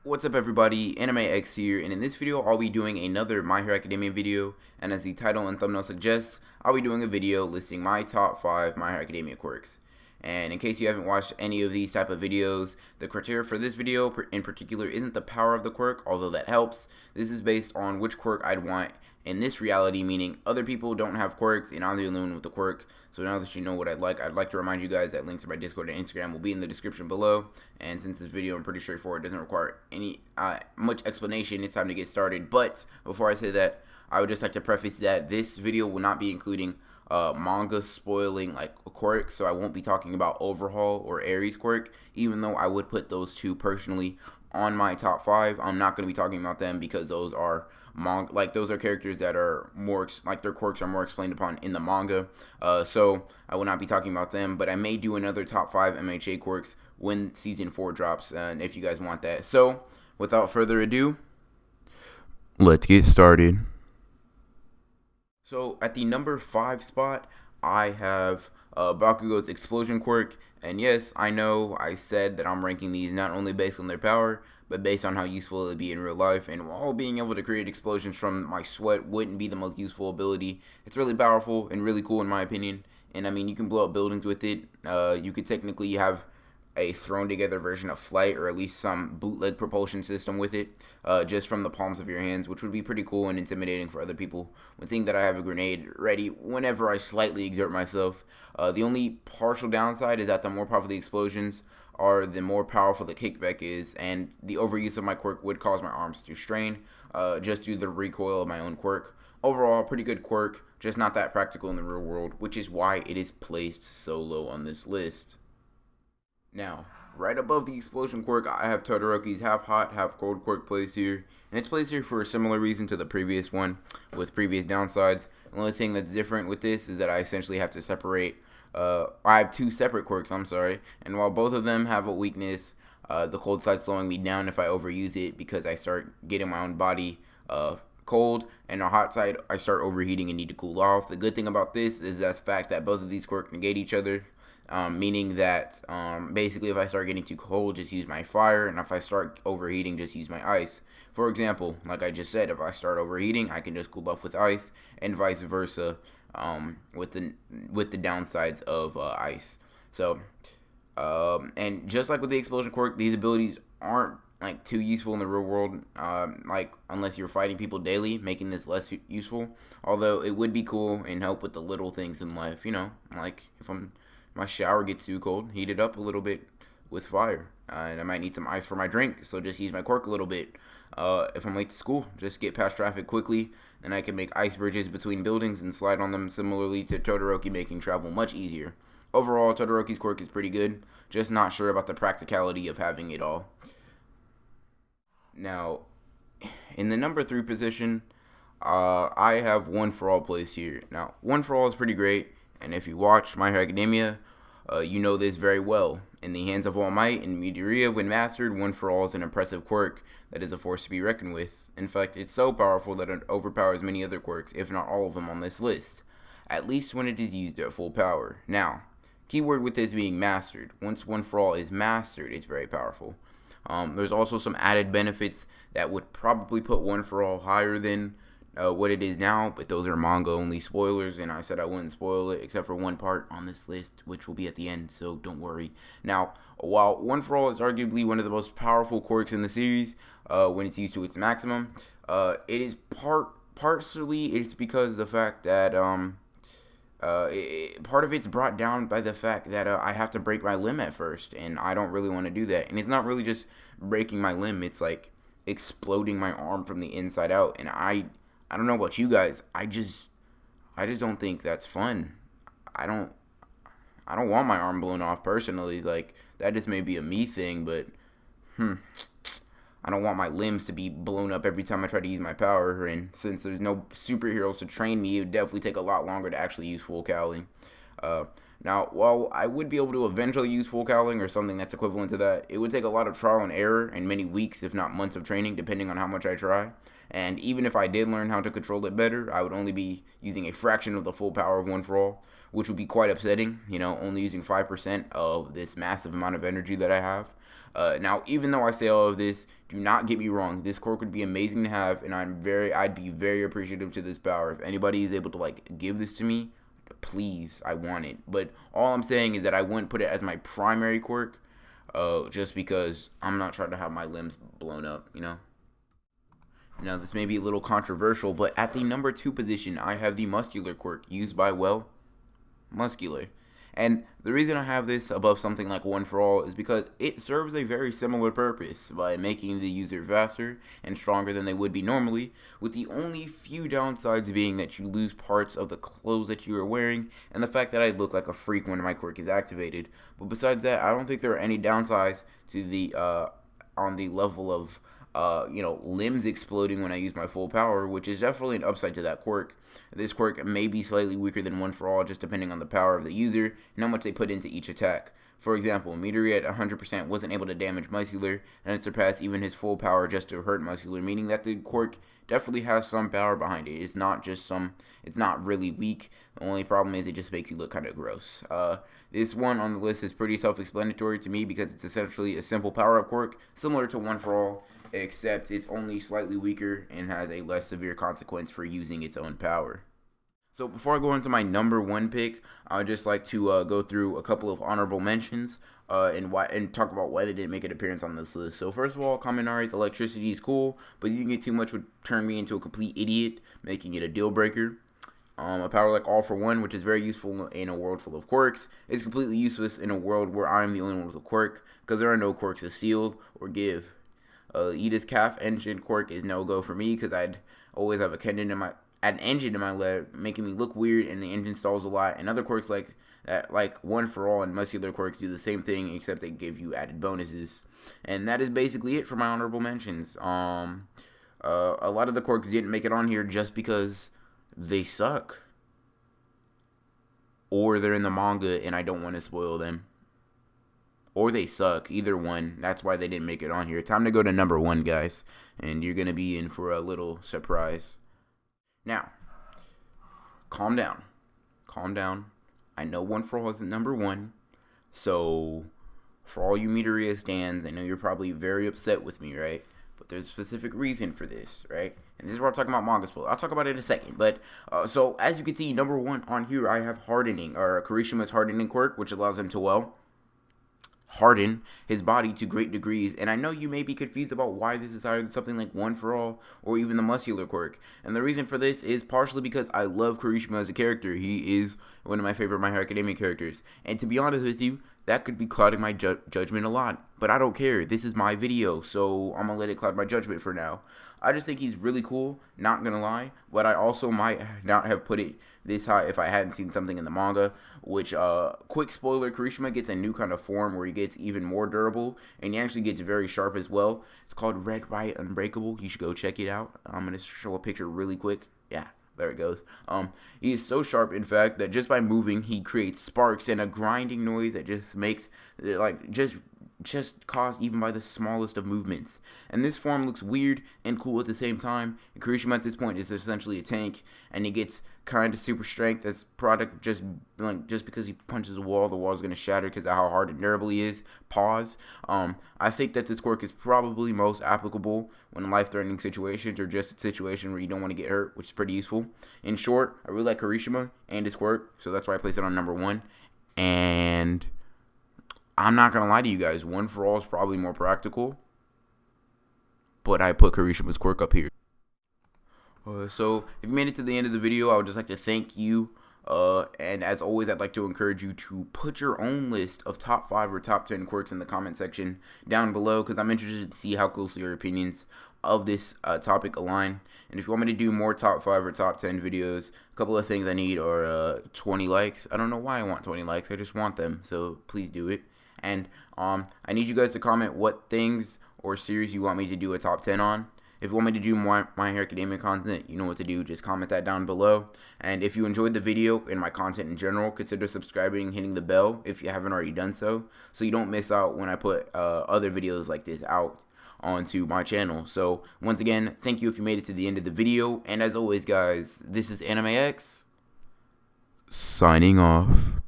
What's up everybody, Anime X here, and in this video I'll be doing another My Hero Academia video, and as the title and thumbnail suggests, I'll be doing a video listing my top 5 My Hero Academia quirks. And in case you haven't watched any of these type of videos, the criteria for this video in particular isn't the power of the quirk, although that helps. This is based on which quirk I'd want in this reality, meaning other people don't have quirks and I'm the only one with the quirk. So now that you know what I'd like to remind you guys that links to my Discord and Instagram will be in the description below. And since this video is pretty straightforward, doesn't require any much explanation, it's time to get started. But before I say that, I would just like to preface that this video will not be including manga spoiling like a quirk, so I won't be talking about Overhaul or Aries quirk, even though I would put those two personally on my top 5. I'm not going to be talking about them because those are those are characters that are more like their quirks are more explained upon in the manga, so I will not be talking about them, but I may do another top 5 MHA quirks when season 4 drops, and if you guys want that. So without further ado, let's get started. So at the number 5 spot, I have Bakugo's Explosion quirk, and yes, I know I said that I'm ranking these not only based on their power, but based on how useful it would be in real life. And while being able to create explosions from my sweat wouldn't be the most useful ability, it's really powerful and really cool in my opinion. And I mean, you can blow up buildings with it. You could technically have a thrown together version of flight, or at least some bootleg propulsion system with it, just from the palms of your hands, which would be pretty cool and intimidating for other people when seeing that I have a grenade ready whenever I slightly exert myself. The only partial downside is that the more powerful the explosions are, the more powerful the kickback is, and the overuse of my quirk would cause my arms to strain, just due to the recoil of my own quirk. Overall, pretty good quirk, just not that practical in the real world, which is why it is placed so low on this list. Now, right above the explosion quirk, I have Todoroki's half hot, half cold quirk placed here, and it's placed here for a similar reason to the previous one, with previous downsides. The only thing that's different with this is that I essentially have to separate, I have 2 separate quirks, I'm sorry, and while both of them have a weakness, the cold side slowing me down if I overuse it because I start getting my own body cold, and the hot side I start overheating and need to cool off. The good thing about this is the fact that both of these quirks negate each other. Meaning that basically if I start getting too cold, just use my fire, and if I start overheating, just use my ice. For example, like I just said, if I start overheating, I can just cool off with ice, and vice versa with the downsides of ice. So and just like with the explosion quirk, these abilities aren't like too useful in the real world, like unless you're fighting people daily, making this less useful. Although it would be cool and help with the little things in life, you know, like if my shower gets too cold, heat it up a little bit with fire, and I might need some ice for my drink, so just use my quirk a little bit. If I'm late to school, just get past traffic quickly, and I can make ice bridges between buildings and slide on them, similarly to Todoroki, making travel much easier. Overall, Todoroki's quirk is pretty good, just not sure about the practicality of having it all. Now, in the number 3 position, I have One For All placed here. Now, One For All is pretty great, and if you watch My Hero Academia, you know this very well. In the hands of All Might and Midoriya, when mastered, One For All is an impressive quirk that is a force to be reckoned with. In fact, it's so powerful that it overpowers many other quirks, if not all of them on this list, at least when it is used at full power. Now, keyword with this being mastered. Once One For All is mastered, it's very powerful. There's also some added benefits that would probably put One For All higher than what it is now, but those are manga only spoilers, and I said I wouldn't spoil it except for one part on this list, which will be at the end, so don't worry. Now, while One For All is arguably one of the most powerful quirks in the series, when it's used to its maximum, it is partially it's because of the fact that part of it's brought down by the fact that I have to break my limb at first, and I don't really want to do that. And it's not really just breaking my limb, it's like exploding my arm from the inside out, and I don't know about you guys, I just don't think that's fun. I don't want my arm blown off personally. Like, that just may be a me thing, but I don't want my limbs to be blown up every time I try to use my power, and since there's no superheroes to train me, it would definitely take a lot longer to actually use full cowling. Now, while I would be able to eventually use full cowling or something that's equivalent to that, it would take a lot of trial and error and many weeks, if not months of training, depending on how much I try. And even if I did learn how to control it better, I would only be using a fraction of the full power of One For All, which would be quite upsetting, you know, only using 5% of this massive amount of energy that I have. Now, even though I say all of this, do not get me wrong, this quirk would be amazing to have, and I'd be very appreciative to this power. If anybody is able to, like, give this to me, please, I want it. But all I'm saying is that I wouldn't put it as my primary quirk, just because I'm not trying to have my limbs blown up, you know? Now, this may be a little controversial, but at the number 2 position, I have the Muscular quirk, used by, well, Muscular. And the reason I have this above something like One For All is because it serves a very similar purpose by making the user faster and stronger than they would be normally, with the only few downsides being that you lose parts of the clothes that you are wearing and the fact that I look like a freak when my quirk is activated. But besides that, I don't think there are any downsides to the on the level of you know, limbs exploding when I use my full power, which is definitely an upside to that quirk. This quirk may be slightly weaker than One For All, just depending on the power of the user and how much they put into each attack. For example, Midoriya at 100% wasn't able to damage Muscular, and it surpassed even his full power just to hurt Muscular, meaning that the quirk definitely has some power behind it. It's not really weak. The only problem is it just makes you look kind of gross. This one on the list is pretty self-explanatory to me because it's essentially a simple power-up quirk, similar to One For All, except it's only slightly weaker and has a less severe consequence for using its own power. So before I go into my number 1 pick, I'd just like to go through a couple of honorable mentions and talk about why they didn't make an appearance on this list. So first of all, Kaminari's electricity is cool, but using it too much would turn me into a complete idiot, making it a deal breaker. A power like All For One, which is very useful in a world full of quirks, is completely useless in a world where I'm the only one with a quirk, because there are no quirks to steal or give. Ida's calf engine quirk is no go for me because I'd always have an engine in my leg, making me look weird, and the engine stalls a lot. And other quirks like that, like One For All and Muscular quirks, do the same thing except they give you added bonuses. And that is basically it for my honorable mentions. A lot of the quirks didn't make it on here just because they suck, or they're in the manga and I don't want to spoil them. Or they suck, either one. That's why they didn't make it on here. Time to go to number 1, guys. And you're going to be in for a little surprise. Now, calm down. Calm down. I know One For All isn't number 1. So, for all you Midoriya stands, I know you're probably very upset with me, right? But there's a specific reason for this, right? And this is where I'm talking about manga spoil. I'll talk about it in a second. But, so, as you can see, number 1 on here, I have hardening, or Karishima's hardening quirk, which allows him to, well, harden his body to great degrees. And I know you may be confused about why this is higher than something like One For All or even the Muscular quirk. And the reason for this is partially because I love Karishma as a character. He is one of my favorite My Hero Academia characters. And to be honest with you, that could be clouding my judgment a lot. But I don't care. This is my video, so I'm going to let it cloud my judgment for now. I just think he's really cool, not going to lie. But I also might not have put it this high if I hadn't seen something in the manga. Which, quick spoiler, Karishma gets a new kind of form where he gets even more durable. And he actually gets very sharp as well. It's called Red Riot Unbreakable. You should go check it out. I'm going to show a picture really quick. Yeah. There it goes. He is so sharp, in fact, that just by moving, he creates sparks and a grinding noise that just makes, like, just caused even by the smallest of movements. And this form looks weird and cool at the same time. And Karishma at this point is essentially a tank, and he gets kind of super strength as product just because he punches a wall, the wall's gonna shatter because of how hard and durable he is. Pause. I think that this quirk is probably most applicable when in life-threatening situations or just a situation where you don't want to get hurt, which is pretty useful. In short, I really like Karishma and his quirk, so that's why I placed it on number 1. And I'm not gonna lie to you guys, One For All is probably more practical, but I put Karishima's quirk up here. So if you made it to the end of the video, I would just like to thank you. And as always, I'd like to encourage you to put your own list of top 5 or top 10 quirks in the comment section down below, because I'm interested to see how closely your opinions of this topic align. And if you want me to do more top 5 or top 10 videos, a couple of things I need are 20 likes. I don't know why I want 20 likes. I just want them. So please do it. And I need you guys to comment what things or series you want me to do a top 10 on. If you want me to do more My Hero Academia content, you know what to do. Just comment that down below. And if you enjoyed the video and my content in general, consider subscribing and hitting the bell if you haven't already done so you don't miss out when I put other videos like this out. onto my channel. So once again, thank you if you made it to the end of the video, and as always guys, this is Anime X signing off.